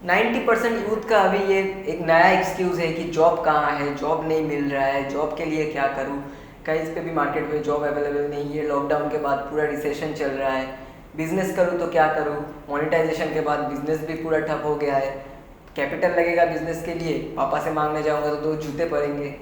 90% youth का अभी ये एक नया एक्सक्यूज़ है कि जॉब कहाँ है, जॉब नहीं मिल रहा है, जॉब के लिए क्या करूँ। कहीं पे भी मार्केट में जॉब अवेलेबल नहीं है। लॉकडाउन के बाद पूरा रिसेशन चल रहा है। बिजनेस करूँ तो क्या करूँ, मोनेटाइजेशन के बाद बिजनेस भी पूरा ठप हो गया है। कैपिटल लगेगा बिजनेस के लिए, पापा से मांगने जाऊँगा तो दो जूते पड़ेंगे।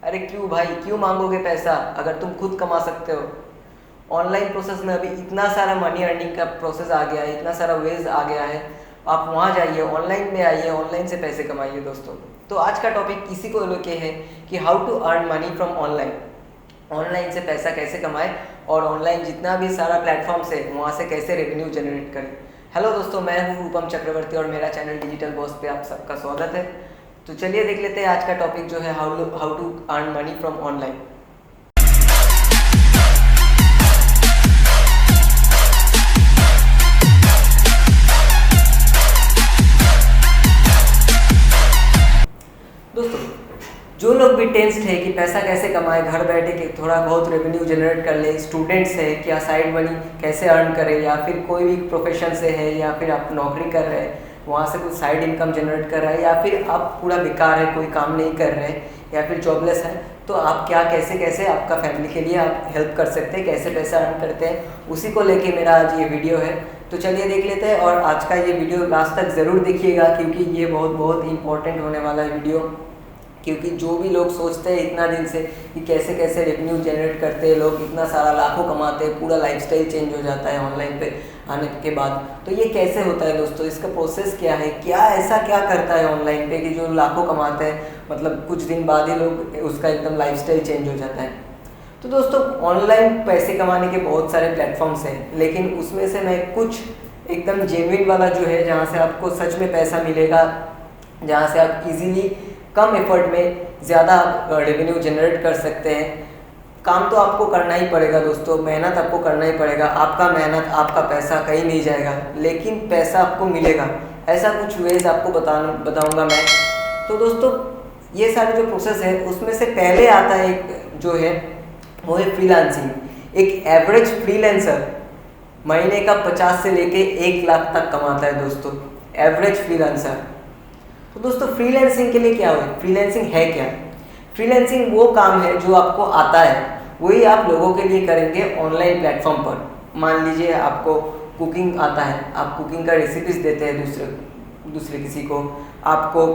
अरे क्यों भाई, क्यों मांगोगे पैसा अगर तुम खुद कमा सकते हो। ऑनलाइन प्रोसेस में अभी इतना सारा मनी अर्निंग का प्रोसेस आ गया है, इतना सारा वेज आ गया है। आप वहाँ जाइए, ऑनलाइन में आइए, ऑनलाइन से पैसे कमाइए दोस्तों। तो आज का टॉपिक इसी को लेके है कि how to earn money from online. Online से पैसा कैसे कमाएं और ऑनलाइन जितना भी सारा प्लेटफॉर्म्स है वहाँ से कैसे रेवेन्यू जनरेट करें। हेलो दोस्तों, मैं हूँ रूपम चक्रवर्ती और मेरा चैनल डिजिटल बॉस पे आप सबका स्वागत है। तो चलिए देख लेते हैं आज का टॉपिक जो है how to earn money from online. दोस्तों, जो लोग भी टेंस्ड है कि पैसा कैसे कमाए, घर बैठे के थोड़ा बहुत रेवेन्यू जनरेट कर ले, स्टूडेंट्स है क्या साइड मनी कैसे अर्न करें, या फिर कोई भी प्रोफेशन से है, या फिर आप नौकरी कर रहे हैं वहाँ से कुछ साइड इनकम जनरेट कर रहा है, या फिर आप पूरा बेकार है, कोई काम नहीं कर रहे हैं, या फिर जॉबलेस है, तो आप क्या कैसे कैसे आपका फैमिली के लिए आप हेल्प कर सकते हैं, कैसे पैसा अर्न करते हैं, उसी को लेके मेरा आज ये वीडियो है। तो चलिए देख लेते हैं और आज का ये वीडियो लास्ट तक ज़रूर देखिएगा क्योंकि ये बहुत बहुत इंपॉर्टेंट होने वाला है वीडियो। क्योंकि जो भी लोग सोचते हैं इतना दिन से कि कैसे कैसे रेवेन्यू जनरेट करते हैं लोग, इतना सारा लाखों कमाते हैं, पूरा लाइफस्टाइल चेंज हो जाता है ऑनलाइन पे आने के बाद, तो ये कैसे होता है दोस्तों, इसका प्रोसेस क्या है, क्या ऐसा क्या करता है ऑनलाइन पे कि जो लाखों कमाते हैं, मतलब कुछ दिन बाद ही लोग उसका एकदम लाइफस्टाइल चेंज हो जाता है। तो दोस्तों, ऑनलाइन पैसे कमाने के बहुत सारे प्लेटफॉर्म्स हैं, लेकिन उसमें से मैं कुछ एकदम जेन्युइन वाला जो है, जहाँ से आपको सच में पैसा मिलेगा, जहाँ से आप इजीली कम एफर्ट में ज़्यादा रेवेन्यू जनरेट कर सकते हैं। काम तो आपको करना ही पड़ेगा दोस्तों, मेहनत आपको करना ही पड़ेगा। आपका मेहनत, आपका पैसा कहीं नहीं जाएगा, लेकिन पैसा आपको मिलेगा। ऐसा कुछ वेज आपको बताऊंगा मैं। तो दोस्तों, ये सारे जो प्रोसेस है उसमें से पहले आता है एक जो है वो है फ्रीलांसिंग। एक एवरेज फ्रीलांसर महीने का 50 से लेके 1 लाख तक कमाता है दोस्तों, एवरेज फ्रीलांसर। तो दोस्तों, फ्रीलांसिंग के लिए क्या है, फ्रीलांसिंग है क्या? फ्रीलांसिंग वो काम है जो आपको आता है, वही आप लोगों के लिए करेंगे ऑनलाइन प्लेटफॉर्म पर। मान लीजिए आपको कुकिंग आता है, आप कुकिंग का रेसिपीज देते हैं दूसरे किसी को। आपको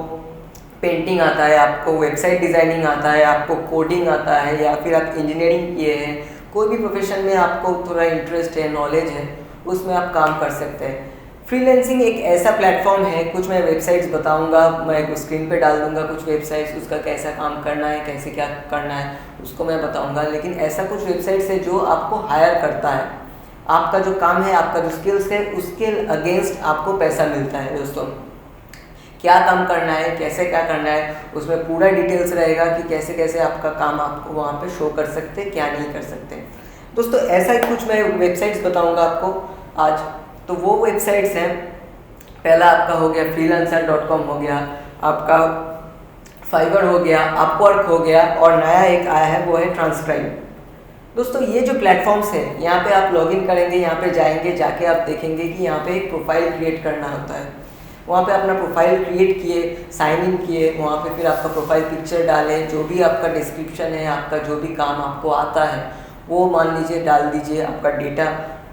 पेंटिंग आता है, आपको वेबसाइट डिज़ाइनिंग आता है, आपको कोडिंग आता है, या फिर आप इंजीनियरिंग किए हैं, कोई भी प्रोफेशन में आपको थोड़ा इंटरेस्ट है, नॉलेज है, उसमें आप काम कर सकते हैं। फ्रीलांसिंग एक ऐसा प्लेटफॉर्म है, कुछ मैं वेबसाइट्स बताऊंगा, मैं स्क्रीन पे डाल दूंगा कुछ वेबसाइट्स, उसका कैसा काम करना है, कैसे क्या करना है उसको मैं बताऊंगा। लेकिन ऐसा कुछ वेबसाइट्स है जो आपको हायर करता है, आपका जो काम है, आपका जो स्किल्स है, उसके अगेंस्ट आपको पैसा मिलता है दोस्तों। क्या काम करना है, कैसे क्या करना है, उसमें पूरा डिटेल्स रहेगा कि कैसे कैसे आपका काम आपको वहाँ पे शो कर सकते हैं, क्या नहीं कर सकते दोस्तों। ऐसा ही कुछ मैं वेबसाइट्स बताऊँगा आपको आज। तो वो वेबसाइट्स हैं, पहला आपका हो गया freelancer.com हो गया, आपका फाइवर हो गया, अपवर्क हो गया, और नया एक आया है वो है ट्रांसक्राइब। दोस्तों, ये जो प्लेटफॉर्म्स है, यहाँ पे आप लॉगिन करेंगे, यहाँ पे जाएंगे, जाके आप देखेंगे कि यहाँ पे एक प्रोफाइल क्रिएट करना होता है। वहाँ पे अपना प्रोफाइल क्रिएट किए, साइन इन किए, वहाँ पे फिर आपका प्रोफाइल पिक्चर डालें, जो भी आपका डिस्क्रिप्शन है, आपका जो भी काम आपको आता है वो मान लीजिए डाल दीजिए। आपका डेटा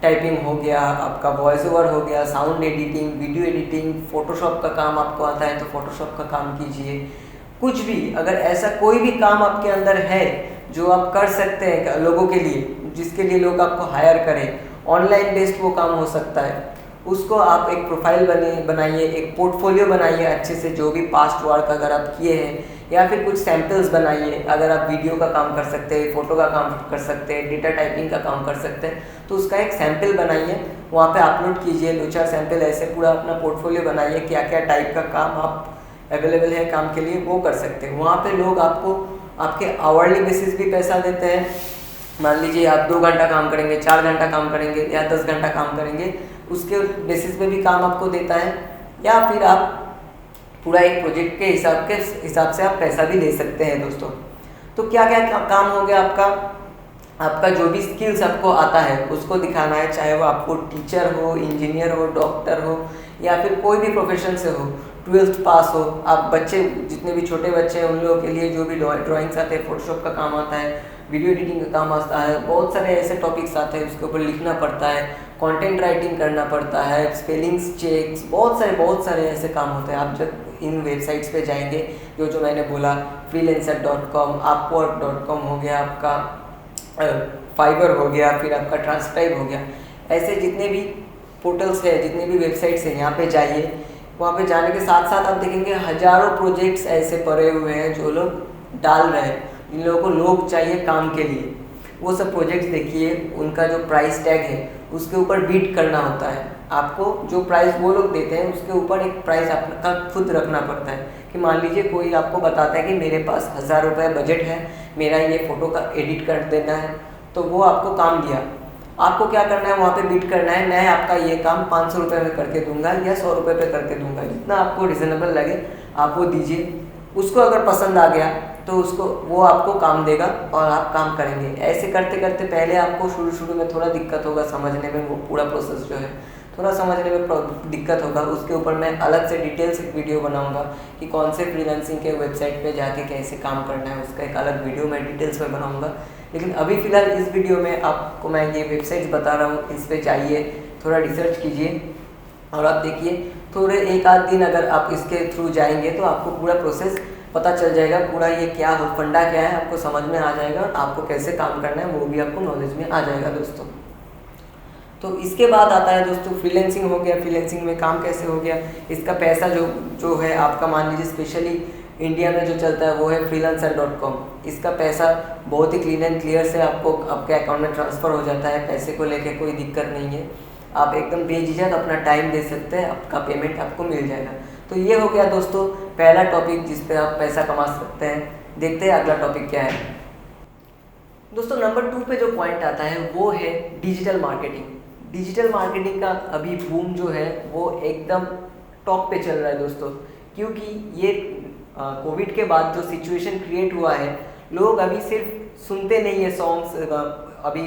टाइपिंग हो गया, आपका वॉइस ओवर हो गया, sound editing, video editing, Photoshop का काम आपको आता है तो फोटोशॉप का काम कीजिए। कुछ भी, अगर ऐसा कोई भी काम आपके अंदर है जो आप कर सकते हैं लोगों के लिए, जिसके लिए लोग आपको हायर करें, ऑनलाइन बेस्ड वो काम हो सकता है, उसको आप एक प्रोफाइल बनाइए, एक पोर्टफोलियो बनाइए अच्छे से, जो भी पास्ट वर्क अगर आप किए हैं, या फिर कुछ सैम्पल्स बनाइए। अगर आप वीडियो का काम कर सकते हैं, फोटो का काम कर सकते हैं, डेटा टाइपिंग का काम कर सकते हैं, तो उसका एक सैम्पल बनाइए, वहाँ पे अपलोड कीजिए। 2-4 सैम्पल ऐसे पूरा अपना पोर्टफोलियो बनाइए, क्या क्या टाइप का काम आप अवेलेबल है काम के लिए वो कर सकते हैं। वहाँ पे लोग आपको आपके आवरली बेसिस भी पैसा देते हैं। मान लीजिए आप 2 घंटा काम करेंगे, 4 घंटा काम करेंगे, या 10 घंटा काम करेंगे, उसके बेसिस पे भी काम आपको देता है। या फिर आप पूरा एक प्रोजेक्ट के हिसाब से आप पैसा भी ले सकते हैं दोस्तों। तो क्या क्या काम हो गया आपका, आपका जो भी स्किल्स आपको आता है उसको दिखाना है, चाहे वो आपको टीचर हो, इंजीनियर हो, डॉक्टर हो या फिर कोई भी प्रोफेशन से हो, 12th पास हो। आप बच्चे जितने भी छोटे बच्चे हैं उन लोगों के लिए जो भी ड्राइंग्स आते हैं, फोटोशॉप का काम आता है, वीडियो एडिटिंग का काम आता है, बहुत सारे ऐसे टॉपिक्स आते हैं उसके ऊपर लिखना पड़ता है, कंटेंट राइटिंग करना पड़ता है, स्पेलिंग्स चेक्स, बहुत सारे ऐसे काम होते हैं। आप जब इन वेबसाइट्स पे जाएंगे, जो मैंने बोला, freelancer.com, upwork.com हो गया, आपका फाइवर हो गया, फिर आपका ट्रांसक्राइब हो गया, ऐसे जितने भी पोर्टल्स है, जितने भी वेबसाइट्स हैं, यहाँ पे जाइए। वहाँ पे जाने के साथ साथ आप देखेंगे हज़ारों प्रोजेक्ट्स ऐसे पड़े हुए हैं जो लोग डाल रहे हैं, जिन लोगों को लोग चाहिए काम के लिए। वो सब प्रोजेक्ट्स देखिए, उनका जो प्राइस टैग है उसके ऊपर बीट करना होता है। आपको जो प्राइस वो लोग देते हैं उसके ऊपर एक प्राइस आपका खुद रखना पड़ता है। कि मान लीजिए कोई आपको बताता है कि मेरे पास 1000 रुपये बजट है, मेरा ये फ़ोटो का एडिट कर देना है, तो वो आपको काम दिया। आपको क्या करना है, वहाँ पे बीट करना है, मैं आपका ये काम 500 रुपये में करके दूंगा या 100 रुपये पे करके दूंगा, जितना आपको रिजनेबल लगे आप वो दीजिए। उसको अगर पसंद आ गया तो उसको वो आपको काम देगा और आप काम करेंगे। ऐसे करते करते पहले आपको शुरू में थोड़ा दिक्कत होगा समझने में, वो पूरा प्रोसेस जो है थोड़ा समझने में दिक्कत होगा। उसके ऊपर मैं अलग से डिटेल्स वीडियो बनाऊंगा कि कौन से फ्रीलांसिंग के वेबसाइट पे जाके कैसे काम करना है, उसका एक अलग वीडियो मैं डिटेल्स में बनाऊंगा। लेकिन अभी फ़िलहाल इस वीडियो में आपको मैं ये वेबसाइट्स बता रहा हूँ, इस पर जाइए, थोड़ा रिसर्च कीजिए और आप देखिए। थोड़े एक आध दिन अगर आप इसके थ्रू जाएंगे तो आपको पूरा प्रोसेस पता चल जाएगा, पूरा ये क्या हो, फंडा क्या है आपको समझ में आ जाएगा, और आपको कैसे काम करना है वो भी आपको नॉलेज में आ जाएगा दोस्तों। तो इसके बाद आता है दोस्तों फ्रीलांसिंग हो गया। फ्रीलांसिंग में काम कैसे हो गया, इसका पैसा जो है आपका, मान लीजिए स्पेशली इंडिया में जो चलता है वो है freelancer.com। इसका पैसा बहुत ही क्लीन एंड क्लियर से आपको आपके अकाउंट में ट्रांसफ़र हो जाता है। पैसे को लेके कोई दिक्कत नहीं है, आप एकदम बेझिझक अपना टाइम दे सकते हैं, आपका पेमेंट आपको मिल जाएगा। तो ये हो गया दोस्तों पहला टॉपिक जिस पे आप पैसा कमा सकते हैं। देखते हैं अगला टॉपिक क्या है दोस्तों। नंबर 2 पे जो पॉइंट आता है वो है डिजिटल मार्केटिंग। डिजिटल मार्केटिंग का अभी बूम जो है वो एकदम टॉप पे चल रहा है दोस्तों, क्योंकि ये कोविड के बाद जो सिचुएशन क्रिएट हुआ है, लोग अभी सिर्फ सुनते नहीं है सॉन्ग्स, अभी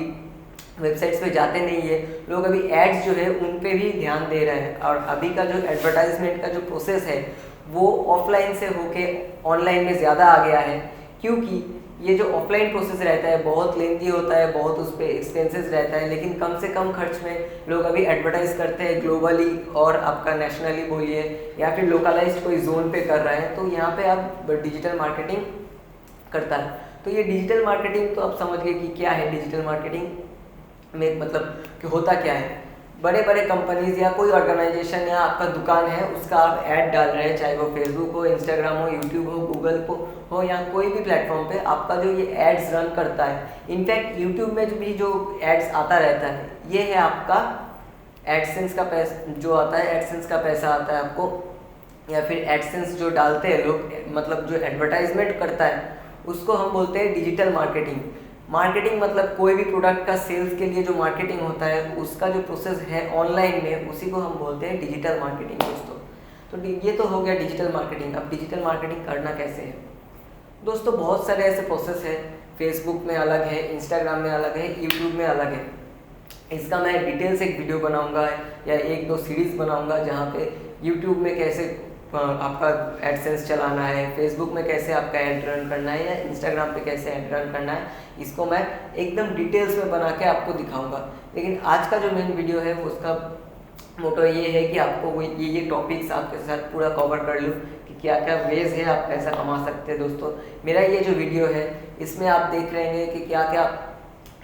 वेबसाइट्स पे जाते नहीं है लोग, अभी एड्स जो है उन पे भी ध्यान दे रहे हैं। और अभी का जो एडवर्टाइजमेंट का जो प्रोसेस है वो ऑफलाइन से होके ऑनलाइन में ज़्यादा आ गया है, क्योंकि ये जो ऑफलाइन प्रोसेस रहता है बहुत लेंथी होता है, बहुत उस पर एक्सपेंसेस रहता है, लेकिन कम से कम खर्च में लोग अभी एडवर्टाइज करते हैं ग्लोबली और आपका नेशनली बोलिए या फिर लोकलाइज्ड कोई जोन पे कर रहे हैं, तो यहाँ पे आप डिजिटल मार्केटिंग करता है। तो ये डिजिटल मार्केटिंग तो आप समझ गए कि क्या है डिजिटल मार्केटिंग में, मतलब कि होता क्या है। बड़े बड़े कंपनीज या कोई ऑर्गेनाइजेशन या आपका दुकान है उसका आप ऐड डाल रहे हैं, चाहे वो फेसबुक हो, इंस्टाग्राम हो, यूट्यूब हो, गूगल को हो या कोई भी प्लेटफॉर्म पे आपका जो ये एड्स रन करता है। इनफैक्ट यूट्यूब में भी जो एड्स आता रहता है ये है आपका एडसेंस का पैसा जो आता है, एडसेंस का पैसा आता है आपको, या फिर एडसेंस जो डालते हैं लोग, मतलब जो एडवर्टाइजमेंट करता है उसको हम बोलते हैं डिजिटल मार्केटिंग। मार्केटिंग मतलब कोई भी प्रोडक्ट का सेल्स के लिए जो मार्केटिंग होता है उसका जो प्रोसेस है ऑनलाइन में, उसी को हम बोलते हैं डिजिटल मार्केटिंग दोस्तों। तो ये तो हो गया डिजिटल मार्केटिंग। अब डिजिटल मार्केटिंग करना कैसे है दोस्तों, बहुत सारे ऐसे प्रोसेस है। फेसबुक में अलग है, इंस्टाग्राम में अलग है, यूट्यूब में अलग है। इसका मैं डिटेल से एक वीडियो बनाऊंगा या 1-2 सीरीज़ बनाऊंगा जहाँ पे यूट्यूब में कैसे आपका एडसेंस चलाना है, फेसबुक में कैसे आपका ऐड रन करना है या इंस्टाग्राम पे कैसे ऐड रन करना है, इसको मैं एकदम डिटेल्स में बना के आपको दिखाऊंगा। लेकिन आज का जो मेन वीडियो है उसका मोटो ये है कि आपको ये टॉपिक्स आपके साथ पूरा कवर कर लूँ कि क्या क्या वेज है आप पैसा कमा सकते हैं दोस्तों। मेरा ये जो वीडियो है इसमें आप देख रहे हैं कि क्या क्या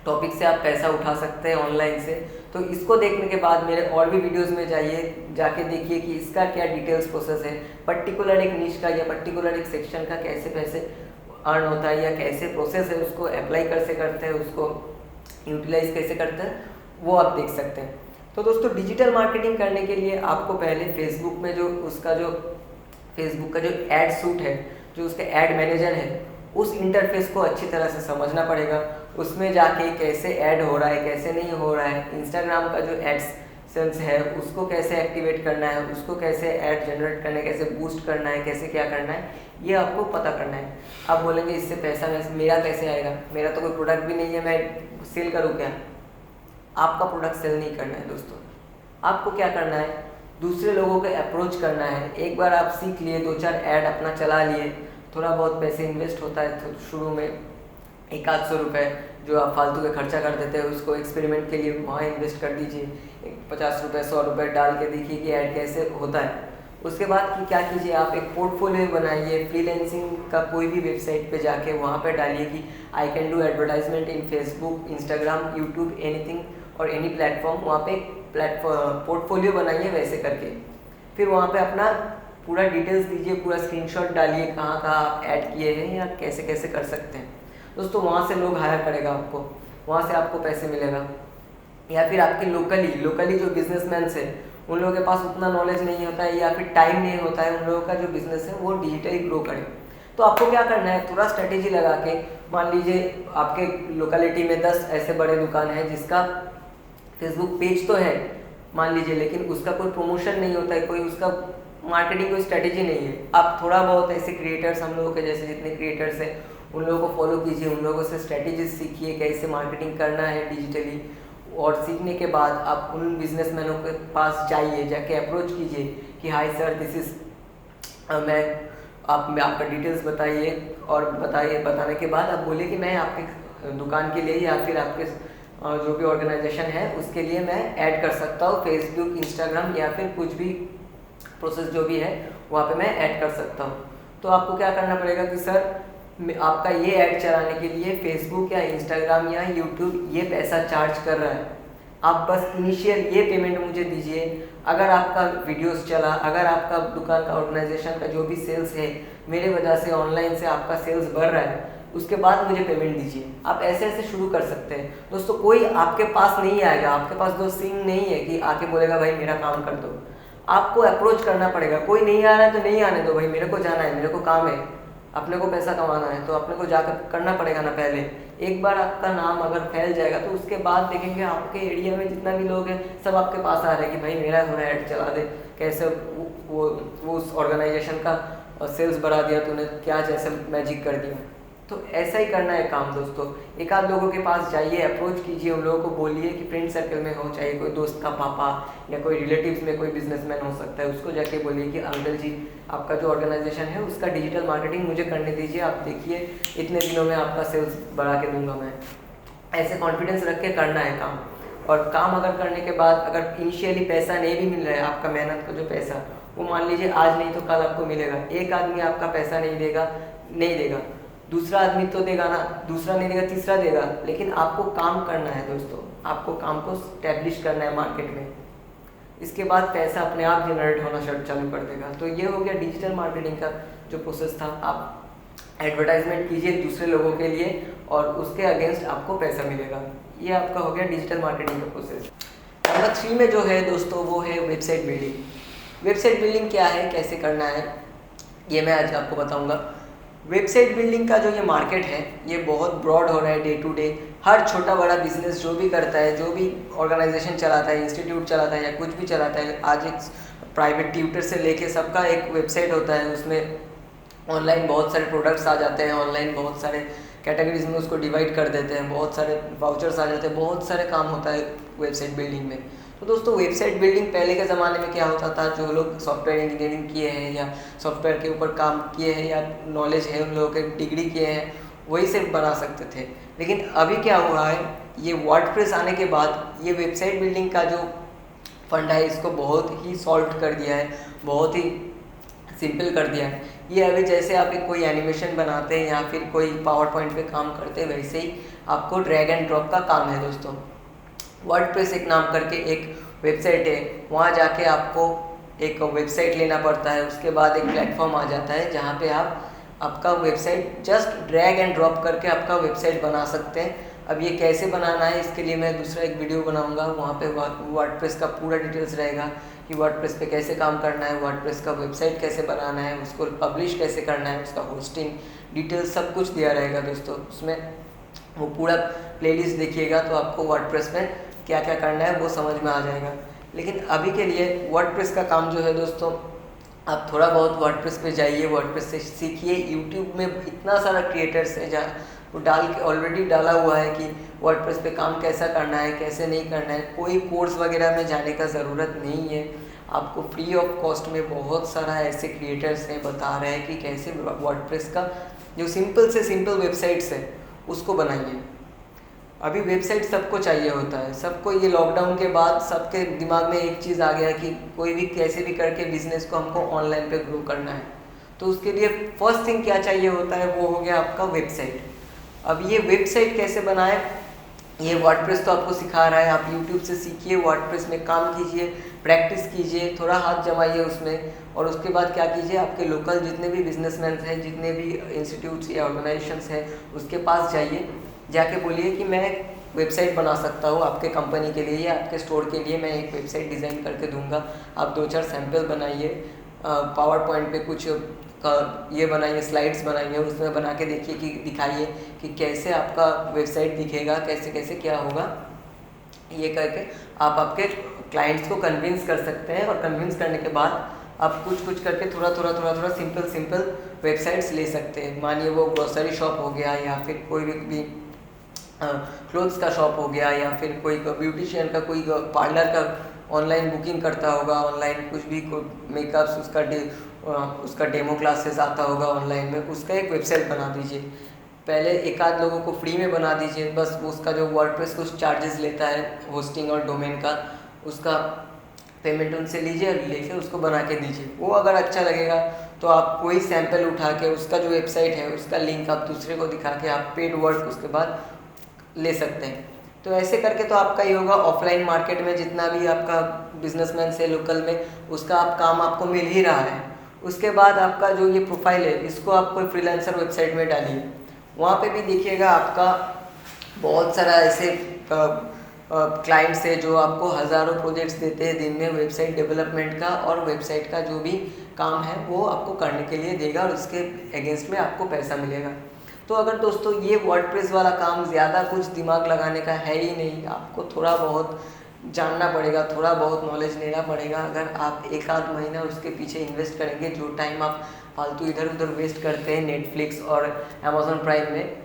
टॉपिक से आप पैसा उठा सकते हैं ऑनलाइन से। तो इसको देखने के बाद मेरे और भी वीडियोस में जाके देखिए कि इसका क्या डिटेल्स प्रोसेस है, पर्टिकुलर एक निश का या पर्टिकुलर एक सेक्शन का कैसे पैसे अर्न होता है या कैसे प्रोसेस है, उसको अप्लाई कैसे करते हैं, उसको यूटिलाइज कैसे करते हैं, वो आप देख सकते हैं। तो दोस्तों डिजिटल मार्केटिंग करने के लिए आपको पहले फेसबुक में जो फेसबुक का जो एड सूट है, जो उसका एड मैनेजर है, उस इंटरफेस को अच्छी तरह से समझना पड़ेगा। उसमें जाके कैसे ऐड हो रहा है कैसे नहीं हो रहा है, इंस्टाग्राम का जो एड्स सेल्स है उसको कैसे एक्टिवेट करना है, उसको कैसे ऐड जनरेट करना है, कैसे बूस्ट करना है, कैसे क्या करना है, ये आपको पता करना है। आप बोलेंगे इससे पैसा मेरा कैसे आएगा, मेरा तो कोई प्रोडक्ट भी नहीं है, मैं सेल करूँ क्या? आपका प्रोडक्ट सेल नहीं करना है दोस्तों। आपको क्या करना है, दूसरे लोगों को अप्रोच करना है। एक बार आप सीख लिए, 2-4 ऐड अपना चला लिए, थोड़ा बहुत पैसे इन्वेस्ट होता है तो शुरू में 100-800 रुपये जो आप फालतू के खर्चा कर देते हैं उसको एक्सपेरिमेंट के लिए वहाँ इन्वेस्ट कर दीजिए। 50 रुपये 100 रुपये डाल के देखिए कि ऐड कैसे होता है। उसके बाद कि क्या कीजिए, आप एक पोर्टफोलियो बनाइए, फ्रीलांसिंग का कोई भी वेबसाइट पे जाके वहाँ पे डालिए कि I can do advertisement in Facebook, Instagram, YouTube, anything और एनी प्लेटफॉर्म। वहाँ पे पोर्टफोलियो बनाइए वैसे करके। फिर वहाँ पे अपना पूरा डिटेल्स दीजिए, पूरा स्क्रीनशॉट डालिए कहाँ कहाँ आप ऐड किए हैं या कैसे कैसे कर सकते हैं दोस्तों। वहाँ से लोग हायर करेगा आपको, वहाँ से आपको पैसे मिलेगा। या फिर आपके लोकली जो बिजनेसमैन है उन लोगों के पास उतना नॉलेज नहीं होता है या फिर टाइम नहीं होता है उन लोगों का जो बिजनेस है वो डिजिटली ग्रो करे। तो आपको क्या करना है, थोड़ा स्ट्रेटेजी लगा के, मान लीजिए आपके लोकेलिटी में 10 ऐसे बड़े दुकान हैं जिसका फेसबुक पेज तो है मान लीजिए, लेकिन उसका कोई प्रमोशन नहीं होता है, कोई उसका मार्केटिंग कोई स्ट्रेटेजी नहीं है। आप थोड़ा बहुत ऐसे क्रिएटर्स, हम लोगों के जैसे जितने क्रिएटर्स हैं उन लोगों को फॉलो कीजिए, उन लोगों से स्ट्रेटेजीज सीखिए कैसे मार्केटिंग करना है डिजिटली। और सीखने के बाद आप उन बिजनेसमैनों के पास जाइए, जाके अप्रोच कीजिए कि हाय सर दिस इज़ मैं आपका डिटेल्स बताइए, और बताने के बाद आप बोलिए कि मैं आपके दुकान के लिए या फिर आपके जो भी ऑर्गेनाइजेशन है उसके लिए मैं ऐड कर सकता हूँ फेसबुक, इंस्टाग्राम या फिर कुछ भी प्रोसेस जो भी है वहाँ पे मैं ऐड कर सकता हूँ। तो आपको क्या करना पड़ेगा कि सर आपका ये ऐड चलाने के लिए फेसबुक या इंस्टाग्राम या यूट्यूब ये पैसा चार्ज कर रहा है, आप बस इनिशियल ये पेमेंट मुझे दीजिए। अगर आपका वीडियोस चला, अगर आपका दुकान का ऑर्गेनाइजेशन का जो भी सेल्स है मेरे वजह से ऑनलाइन से आपका सेल्स बढ़ रहा है, उसके बाद मुझे पेमेंट दीजिए। आप ऐसे ऐसे शुरू कर सकते हैं दोस्तों। कोई आपके पास नहीं आएगा, आपके पास दोस्त सिंह नहीं है कि आके बोलेगा भाई मेरा काम कर दो। आपको अप्रोच करना पड़ेगा। कोई नहीं आ रहा है तो नहीं आने दो भाई, मेरे को जाना है, मेरे को काम है, अपने को पैसा कमाना है, तो अपने को जाकर करना पड़ेगा ना। पहले एक बार आपका नाम अगर फैल जाएगा तो उसके बाद देखेंगे आपके एरिया में जितना भी लोग हैं सब आपके पास आ रहे हैं कि भाई मेरा थोड़ा ऐड चला दे, कैसे वो उस ऑर्गेनाइजेशन का सेल्स बढ़ा दिया तूने, क्या जैसे मैजिक कर दिया। तो ऐसा ही करना है काम दोस्तों। एक आध लोगों के पास जाइए, अप्रोच कीजिए, उन लोगों को बोलिए कि फ्रेंड सर्कल में हो, चाहे कोई दोस्त का पापा या कोई रिलेटिव्स में कोई बिजनेसमैन हो सकता है, उसको जाके बोलिए कि अंकल जी आपका जो ऑर्गेनाइजेशन है उसका डिजिटल मार्केटिंग मुझे करने दीजिए, आप देखिए इतने दिनों में आपका सेल्स बढ़ा के दूंगा मैं। ऐसे कॉन्फिडेंस रख के करना है काम। और काम अगर करने के बाद अगर इनिशियली पैसा नहीं भी मिल रहा है, आपका मेहनत का जो पैसा वो मान लीजिए आज नहीं तो कल आपको मिलेगा। एक आदमी आपका पैसा नहीं देगा, दूसरा आदमी तो देगा ना, दूसरा नहीं देगा तीसरा देगा, लेकिन आपको काम करना है दोस्तों। आपको काम को स्टैब्लिश करना है मार्केट में, इसके बाद पैसा अपने आप जनरेट होना चालू कर देगा। तो ये हो गया डिजिटल मार्केटिंग का जो प्रोसेस था। आप एडवर्टाइजमेंट कीजिए दूसरे लोगों के लिए और उसके अगेंस्ट आपको पैसा मिलेगा। ये आपका हो गया डिजिटल मार्केटिंग का प्रोसेस। नंबर 3 में जो है दोस्तों वो है वेबसाइट बिल्डिंग। वेबसाइट बिल्डिंग क्या है, कैसे करना है, ये मैं आज आपको बताऊँगा। वेबसाइट बिल्डिंग का जो ये मार्केट है ये बहुत ब्रॉड हो रहा है डे टू डे। हर छोटा बड़ा बिजनेस जो भी करता है, जो भी ऑर्गेनाइजेशन चलाता है, इंस्टीट्यूट चलाता है या कुछ भी चलाता है, आज एक प्राइवेट ट्यूटर से लेके सबका एक वेबसाइट होता है। उसमें ऑनलाइन बहुत सारे प्रोडक्ट्स आ जाते हैं, ऑनलाइन बहुत सारे कैटेगरीज में उसको डिवाइड कर देते हैं, बहुत सारे वाउचर्स आ जाते हैं, बहुत सारे काम होता है वेबसाइट बिल्डिंग में। तो दोस्तों वेबसाइट बिल्डिंग पहले के ज़माने में क्या होता था, जो लोग सॉफ्टवेयर इंजीनियरिंग किए हैं या सॉफ्टवेयर के ऊपर काम किए हैं या नॉलेज है उन लोगों के, डिग्री किए हैं, वही सिर्फ बना सकते थे। लेकिन अभी क्या हुआ है, ये वर्डप्रेस आने के बाद ये वेबसाइट बिल्डिंग का जो फंड है इसको बहुत ही सॉल्व कर दिया है, बहुत ही सिंपल कर दिया है। ये अभी जैसे आप एक कोई एनिमेशन बनाते हैं या फिर कोई पावर पॉइंट पे काम करते हैं, वैसे ही आपको ड्रैग एंड ड्रॉप का काम है दोस्तों। वर्डप्रेस एक नाम करके एक वेबसाइट है, वहाँ जाके आपको एक वेबसाइट लेना पड़ता है, उसके बाद एक प्लेटफॉर्म आ जाता है जहाँ पे आप आपका website just drag and drop करके आपका वेबसाइट बना सकते हैं। अब ये कैसे बनाना है इसके लिए मैं दूसरा एक वीडियो बनाऊंगा, वहाँ पे वर्डप्रेस का पूरा डिटेल्स रहेगा कि वर्डप्रेस पे कैसे काम करना है, वर्डप्रेस का वेबसाइट कैसे बनाना है, उसको पब्लिश कैसे करना है, उसका होस्टिंग डिटेल्स सब कुछ दिया रहेगा दोस्तों। उसमें वो पूरा प्लेलिस्ट देखिएगा तो आपको वर्डप्रेस में क्या क्या करना है वो समझ में आ जाएगा। लेकिन अभी के लिए वर्डप्रेस का काम जो है दोस्तों, आप थोड़ा बहुत वर्डप्रेस पे जाइए, वर्डप्रेस से सीखिए। यूट्यूब में इतना सारा क्रिएटर्स है जहाँ वो डाल के ऑलरेडी डाला हुआ है कि वर्डप्रेस पे काम कैसा करना है, कैसे नहीं करना है। कोई कोर्स वगैरह में जाने का ज़रूरत नहीं है, आपको फ्री ऑफ कॉस्ट में बहुत सारा ऐसे क्रिएटर्स हैं बता रहे हैं कि कैसे वर्डप्रेस का जो सिंपल से सिंपल वेबसाइट्स है उसको बनाइए। अभी वेबसाइट सबको चाहिए होता है, सबको। ये लॉकडाउन के बाद सबके दिमाग में एक चीज़ आ गया कि कोई भी कैसे भी करके बिजनेस को हमको ऑनलाइन पे ग्रो करना है। तो उसके लिए फर्स्ट थिंग क्या चाहिए होता है, वो हो गया आपका वेबसाइट। अब ये वेबसाइट कैसे बनाए, ये वर्डप्रेस तो आपको सिखा रहा है, आप यूट्यूब से सीखिए, वर्डप्रेस में काम कीजिए, प्रैक्टिस कीजिए, थोड़ा हाथ जमाइए उसमें। और उसके बाद क्या कीजिए, आपके लोकल जितने भी बिजनेसमैन हैं, जितने भी इंस्टीट्यूट्स या ऑर्गेनाइजेशंस हैं, उसके पास जाइए, जाके बोलिए कि मैं वेबसाइट बना सकता हूँ आपके कंपनी के लिए या आपके स्टोर के लिए, मैं एक वेबसाइट डिज़ाइन करके दूंगा। आप 2-4 सैम्पल बनाइए, पावर पॉइंट पे कुछ ये बनाइए, स्लाइड्स बनाइए, उसमें बना के देखिए कि दिखाइए कि कैसे आपका वेबसाइट दिखेगा, कैसे कैसे क्या होगा। ये करके आप आपके क्लाइंट्स को कन्विंस कर सकते हैं, और कन्विंस करने के बाद आप कुछ कुछ करके थोड़ा सिंपल वेबसाइट्स ले सकते हैं। मानिए वो ग्रोसरी शॉप हो गया, या फिर कोई भी क्लोथ्स का शॉप हो गया, या फिर कोई ब्यूटिशियन का, कोई पार्लर का ऑनलाइन बुकिंग करता होगा, ऑनलाइन कुछ भी मेकअप्स, उसका डेमो क्लासेस आता होगा ऑनलाइन में, उसका एक वेबसाइट बना दीजिए। पहले एक आध लोगों को फ्री में बना दीजिए, बस उसका जो वर्डप्रेस कुछ चार्जेस लेता है होस्टिंग और डोमेन का, उसका पेमेंट उनसे लीजिए, लेके उसको बना के दीजिए। वो अगर अच्छा लगेगा तो आप कोई सैंपल उठा के उसका जो वेबसाइट है उसका लिंक आप दूसरे को दिखा के आप पेड वर्क उसके बाद ले सकते हैं। तो ऐसे करके तो आपका ये होगा, ऑफलाइन मार्केट में जितना भी आपका बिजनेसमैन से लोकल में, उसका आप काम आपको मिल ही रहा है। उसके बाद आपका जो ये प्रोफाइल है, इसको आप कोई फ्रीलांसर वेबसाइट में डालिए, वहाँ पे भी देखिएगा आपका बहुत सारा ऐसे क्लाइंट्स है जो आपको हज़ारों प्रोजेक्ट्स देते हैं दिन में वेबसाइट डेवलपमेंट का, और वेबसाइट का जो भी काम है वो आपको करने के लिए देगा, और उसके अगेंस्ट में आपको पैसा मिलेगा। तो अगर दोस्तों ये वर्डप्रेस वाला काम ज़्यादा कुछ दिमाग लगाने का है ही नहीं, आपको थोड़ा बहुत जानना पड़ेगा, थोड़ा बहुत नॉलेज लेना पड़ेगा। अगर आप एक आध महीना उसके पीछे इन्वेस्ट करेंगे, जो टाइम आप फालतू इधर उधर वेस्ट करते हैं नेटफ्लिक्स और अमेज़न प्राइम में,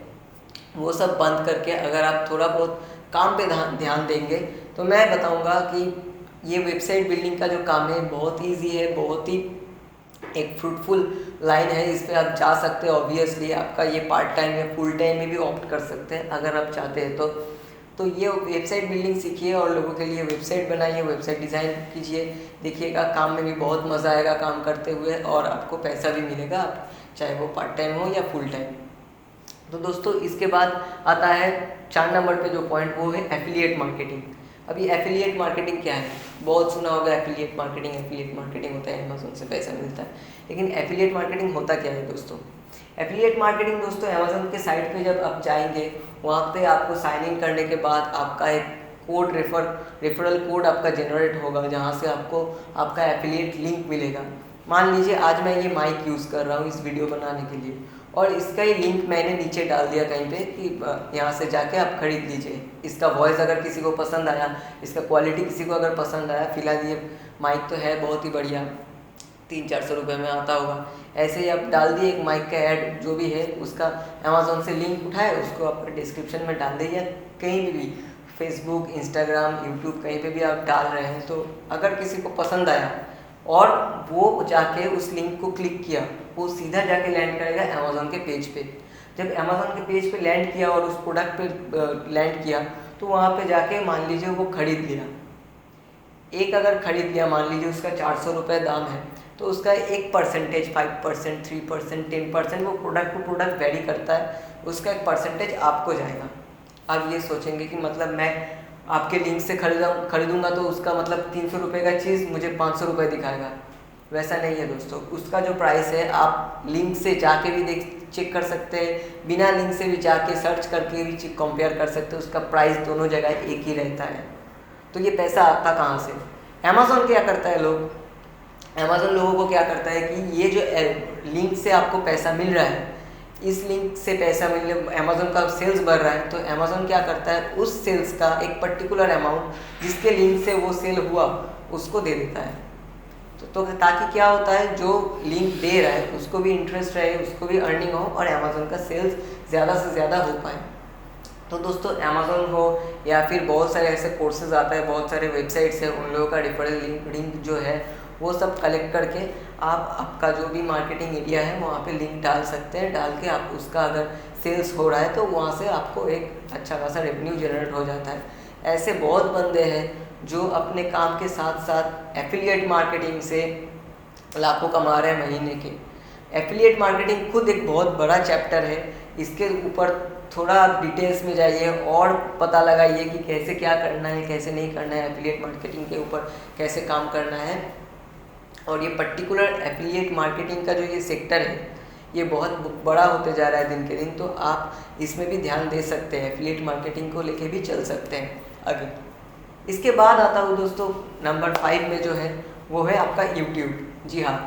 वो सब बंद करके अगर आप थोड़ा बहुत काम पे ध्यान देंगे, तो मैं बताऊंगा कि ये वेबसाइट बिल्डिंग का जो काम है बहुत ईजी है, बहुत ही एक फ्रूटफुल लाइन है। इस पर आप जा सकते हैं। ऑब्वियसली आपका ये पार्ट टाइम या फुल टाइम में भी ऑप्ट कर सकते हैं अगर आप चाहते हैं तो ये वेबसाइट बिल्डिंग सीखिए और लोगों के लिए वेबसाइट बनाइए, वेबसाइट डिज़ाइन कीजिए। देखिएगा काम में भी बहुत मज़ा आएगा काम करते हुए, और आपको पैसा भी मिलेगा, चाहे वो पार्ट टाइम हो या फुल टाइम। तो दोस्तों इसके बाद आता है 4 नंबर पे जो पॉइंट, वो है एफिलिएट मार्केटिंग। अभी एफिलिएट मार्केटिंग क्या है, बहुत सुना होगा एफिलिएट मार्केटिंग होता है अमेज़न से पैसा मिलता है, लेकिन एफिलिएट मार्केटिंग होता क्या है दोस्तों? एफिलिएट मार्केटिंग दोस्तों, अमेज़न के साइट पे जब आप जाएंगे, वहाँ पे आपको साइन इन करने के बाद आपका एक कोड रेफरल कोड आपका जनरेट होगा, जहाँ से आपको आपका एफिलिएट लिंक मिलेगा। मान लीजिए आज मैं ये माइक यूज़ कर रहा हूँ इस वीडियो बनाने के लिए, और इसका ही लिंक मैंने नीचे डाल दिया कहीं पे कि यहाँ से जाके आप खरीद लीजिए। इसका वॉइस अगर किसी को पसंद आया, इसका क्वालिटी किसी को अगर पसंद आया, फिलहाल ये माइक तो है बहुत ही बढ़िया, 300-400 रुपये में आता होगा, ऐसे ही आप डाल दिए एक माइक का ऐड जो भी है उसका, अमेज़न से लिंक उठाए, उसको आप डिस्क्रिप्शन में डाल दीजिए, कहीं भी फेसबुक, इंस्टाग्राम, यूट्यूब कहीं पे भी आप डाल रहे हैं। तो अगर किसी को पसंद आया और वो जाके उस लिंक को क्लिक किया, वो सीधा जाके लैंड करेगा अमेज़न के पेज पे। जब अमेज़न के पेज पे लैंड किया और उस प्रोडक्ट पे लैंड किया, तो वहाँ पे जाके मान लीजिए वो खरीद लिया। एक अगर खरीद लिया, मान लीजिए उसका 400 रुपये दाम है, तो उसका एक परसेंटेज 5%, 3%, 10%, वो प्रोडक्ट टू प्रोडक्ट वेरी करता है, उसका एक परसेंटेज आपको जाएगा। आप ये सोचेंगे कि मतलब मैं आपके लिंक से खरीदूंगा तो उसका मतलब 300 रुपये का चीज़ मुझे 500 रुपये दिखाएगा, वैसा नहीं है दोस्तों। उसका जो प्राइस है आप लिंक से जाके भी चेक कर सकते हैं, बिना लिंक से भी जाके सर्च करके भी कंपेयर कर सकते हैं, उसका प्राइस दोनों जगह एक ही रहता है। तो ये पैसा आता कहाँ से? अमेज़न क्या करता है, अमेज़न लोगों को क्या करता है कि ये जो लिंक से आपको पैसा मिल रहा है, इस लिंक से पैसा मिलने, अमेज़न का सेल्स बढ़ रहा है, तो अमेज़न क्या करता है, उस सेल्स का एक पर्टिकुलर अमाउंट जिसके लिंक से वो सेल हुआ उसको दे देता है। तो ताकि क्या होता है, जो लिंक दे रहा है उसको भी इंटरेस्ट रहे, उसको भी अर्निंग हो और अमेज़न का सेल्स ज़्यादा से ज़्यादा हो पाए। तो दोस्तों अमेज़न हो या फिर बहुत सारे ऐसे कोर्सेज आता है, बहुत सारे वेबसाइट्स हैं, उन लोगों का रेफरल लिंक जो है वो सब कलेक्ट करके आप आपका जो भी मार्केटिंग एरिया है वहाँ पे लिंक डाल सकते हैं। डाल के आप उसका अगर सेल्स हो रहा है तो वहाँ से आपको एक अच्छा खासा रेवेन्यू जनरेट हो जाता है। ऐसे बहुत बंदे हैं जो अपने काम के साथ साथ एफिलिएट मार्केटिंग से लाखों कमा रहे हैं महीने के। एफिलिएट मार्केटिंग खुद एक बहुत बड़ा चैप्टर है, इसके ऊपर थोड़ा आप डिटेल्स में जाइए और पता लगाइए कि कैसे क्या करना है, कैसे नहीं करना है, एफिलिएट मार्केटिंग के ऊपर कैसे काम करना है। और ये पर्टिकुलर एफिलिएट मार्केटिंग का जो ये सेक्टर है ये बहुत बड़ा होते जा रहा है दिन के दिन, तो आप इसमें भी ध्यान दे सकते हैं, एफिलिएट मार्केटिंग को लेके भी चल सकते हैं आगे। इसके बाद आता हूँ दोस्तों नंबर 5 में जो है वो है आपका यूट्यूब। जी हाँ,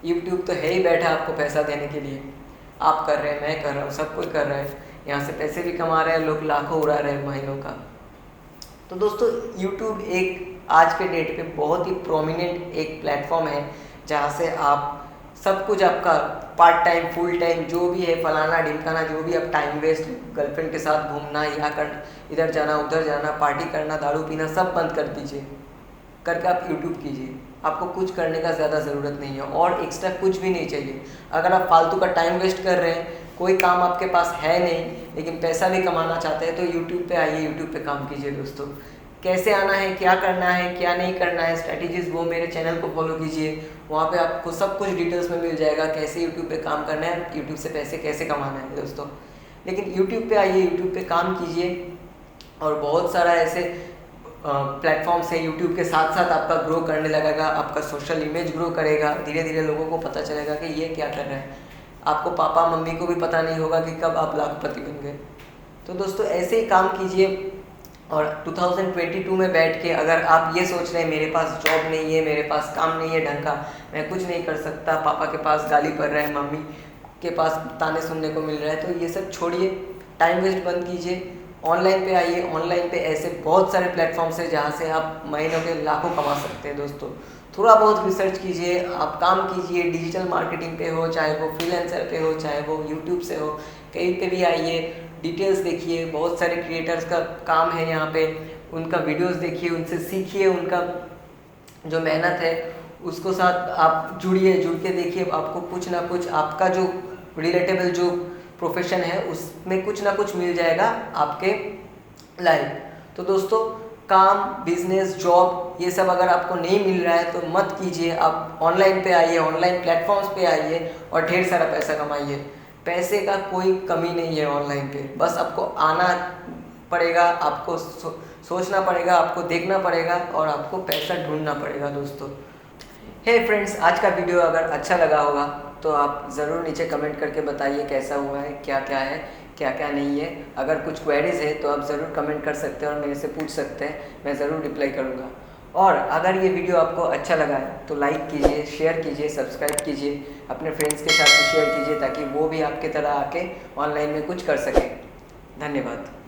यूट्यूब तो है ही बैठा आपको पैसा देने के लिए। आप कर रहे हैं, मैं कर रहा हूँ, सब कोई कर रहा है, यहाँ से पैसे भी कमा रहे हैं लोग, लाखों उड़ा रहे हैं महीनों का। तो दोस्तों यूट्यूब एक आज के डेट पे बहुत ही प्रोमिनेंट एक प्लेटफॉर्म है जहाँ से आप सब कुछ आपका पार्ट टाइम फुल टाइम जो भी है फलाना ढिमकाना जो भी आप टाइम वेस्ट, गर्लफ्रेंड के साथ घूमना या इधर जाना उधर जाना, पार्टी करना, दारू पीना, सब बंद कर दीजिए, करके आप यूट्यूब कीजिए। आपको कुछ करने का ज़्यादा ज़रूरत नहीं है और एक्स्ट्रा कुछ भी नहीं चाहिए। अगर आप फालतू का टाइम वेस्ट कर रहे हैं, कोई काम आपके पास है नहीं लेकिन पैसा भी कमाना चाहते हैं, तो यूट्यूब पे आइए, यूट्यूब पे काम कीजिए दोस्तों। कैसे आना है, क्या करना है, क्या नहीं करना है, स्ट्रैटेजीज, वो मेरे चैनल को फॉलो कीजिए, वहाँ पे आपको सब कुछ डिटेल्स में मिल जाएगा, कैसे यूट्यूब पे काम करना है, यूट्यूब से पैसे कैसे कमाना है दोस्तों। लेकिन यूट्यूब पे आइए, यूट्यूब पे काम कीजिए और बहुत सारा ऐसे प्लेटफॉर्म से यूट्यूब के साथ साथ आपका ग्रो करने लगेगा, आपका सोशल इमेज ग्रो करेगा, धीरे धीरे लोगों को पता चलेगा कि ये क्या कर रहा है। आपको पापा मम्मी को भी पता नहीं होगा कि कब आप लाखपति बन गए। तो दोस्तों ऐसे ही काम कीजिए। और 2022 में बैठ के अगर आप ये सोच रहे हैं मेरे पास जॉब नहीं है, मेरे पास काम नहीं है ढंग का, मैं कुछ नहीं कर सकता, पापा के पास गाली पड़ रहा है, मम्मी के पास ताने सुनने को मिल रहा है, तो ये सब छोड़िए, टाइम वेस्ट बंद कीजिए, ऑनलाइन पे आइए। ऑनलाइन पे ऐसे बहुत सारे प्लेटफॉर्म्स हैं जहाँ से आप महीनों के लाखों कमा सकते हैं दोस्तों। थोड़ा बहुत रिसर्च कीजिए, आप काम कीजिए, डिजिटल मार्केटिंग पे हो, चाहे वो फ्रीलांसर पे हो, चाहे वो यूट्यूब से हो, कहीं पे भी आइए, डिटेल्स देखिए। बहुत सारे क्रिएटर्स का काम है यहाँ पे, उनका वीडियोस देखिए, उनसे सीखिए, उनका जो मेहनत है उसको साथ आप जुड़िए, जुड़ के देखिए, आपको कुछ ना कुछ आपका जो रिलेटेबल जो प्रोफेशन है उसमें कुछ ना कुछ मिल जाएगा आपके लाइफ। तो दोस्तों काम, बिजनेस, जॉब ये सब अगर आपको नहीं मिल रहा है तो मत कीजिए, आप ऑनलाइन पे आइए, ऑनलाइन प्लेटफॉर्म्स पे आइए और ढेर सारा पैसा कमाइए। पैसे का कोई कमी नहीं है ऑनलाइन पे, बस आपको आना पड़ेगा, आपको सोचना पड़ेगा, आपको देखना पड़ेगा और आपको पैसा ढूंढना पड़ेगा दोस्तों। हे फ्रेंड्स, आज का वीडियो अगर अच्छा लगा होगा तो आप ज़रूर नीचे कमेंट करके बताइए कैसा हुआ है, क्या क्या है, क्या क्या नहीं है। अगर कुछ क्वेरीज है तो आप ज़रूर कमेंट कर सकते हैं और मेरे से पूछ सकते हैं, मैं ज़रूर रिप्लाई करूँगा। और अगर ये वीडियो आपको अच्छा लगा है तो लाइक कीजिए, शेयर कीजिए, सब्सक्राइब कीजिए, अपने फ्रेंड्स के साथ भी शेयर कीजिए ताकि वो भी आपके तरह आके ऑनलाइन में कुछ कर सकें। धन्यवाद।